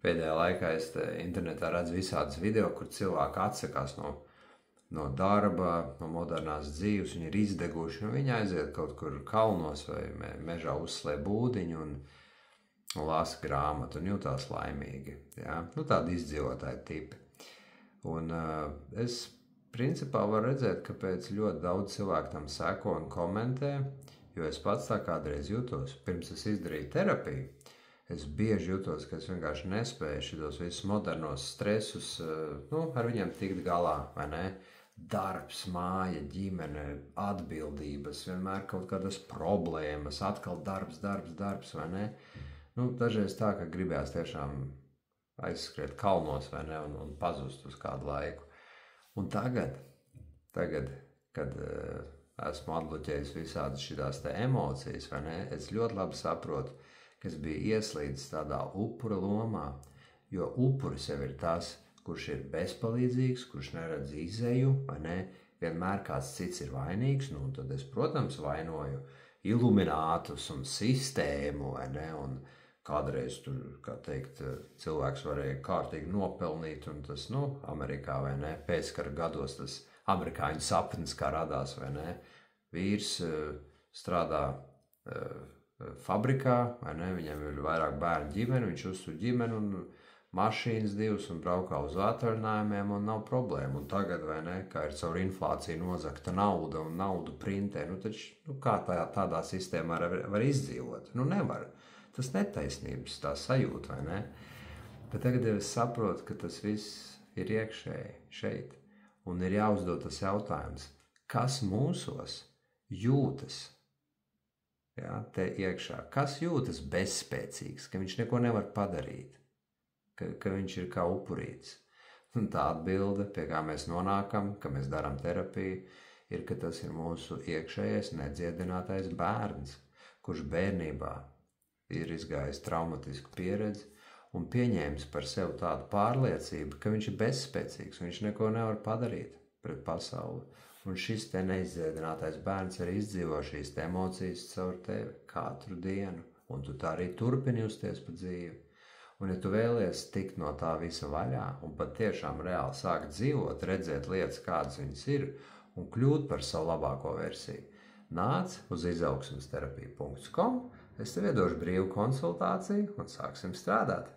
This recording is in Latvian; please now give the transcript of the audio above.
Pēdējā laikā es internetā redzu visādus video, kur cilvēki atsakās no darba, no modernās dzīves, viņi ir izdeguši, un viņi aiziet kaut kur kalnos vai mežā uzslēp būdiņu un lasa grāmatu un jutās laimīgi. Ja? Nu, tādi izdzīvotāji tipi. Un es principā varu redzēt, kāpēc ļoti daudz cilvēku tam seko un komentē, jo es pats tā kādreiz jutos. Pirms es izdarīju terapiju, es bieži jutos, ka es vienkārši nespēju šitos visus modernos stresus, ar viņiem tikt galā, vai ne? Darbs, māja, ģimene, atbildības, vienmēr kaut kādas problēmas, atkal darbs, vai ne? Dažreiz tā, ka gribējās tiešām aizskriet kalnos, vai ne, un pazust uz kādu laiku. Un tagad, kad esmu atbloķējis visādas šitās te emocijas, vai ne, es ļoti labi saprotu, ka es biju ieslīdis tādā upura lomā, jo upuris jau ir tas, kurš ir bezpalīdzīgs, kurš neredz izeju, vai ne, vienmēr kāds cits ir vainīgs, un tad es, protams, vainoju iluminātus un sistēmu, vai ne, un kādreiz tur, kā teikt, cilvēks varēja kārtīgi nopelnīt, un tas, Amerikā, vai ne, pēckara gados tas amerikāņu sapnis, kā radās, vai ne, vīrs strādā fabrikā, vai ne, viņam ir vairāk bērnu ģimeni, viņš uztur ģimeni un mašīnas divas un braukā uz atvaļinājumiem un nav problēma. Un tagad, vai ne, kā ir caur inflāciju nozagta nauda un naudu printē, taču, kā tādā sistēmā var izdzīvot? Nevar. Tas netaisnības, tā sajūta, vai ne? Bet tagad jau es saprotu, ka tas viss ir iekšēji šeit. Un ir jāuzdod tas jautājums, kas mūsos jūtas, te iekšā? Kas jūtas bezspēcīgs, ka viņš neko nevar padarīt, ka viņš ir kā upurīts? Un tā atbilde, pie kā mēs nonākam, ka mēs darām terapiju, ir, ka tas ir mūsu iekšējais nedziedinātais bērns, kurš bērnībā ir izgājis traumatisku pieredzi un pieņēmis par sevi tādu pārliecību, ka viņš ir bezspēcīgs, viņš neko nevar padarīt pret pasauli. Un šis te neizdziedinātais bērns arī izdzīvo šīs te emocijas caur tevi katru dienu, un tu tā arī turpini justies pa dzīvi. Un ja tu vēlies tikt no tā visa vaļā un pat tiešām reāli sākt dzīvot, redzēt lietas, kādas viņas ir, un kļūt par savu labāko versiju, nāc uz izaugsmesterapija.com, es tev iedošu brīvu konsultāciju un sāksim strādāt.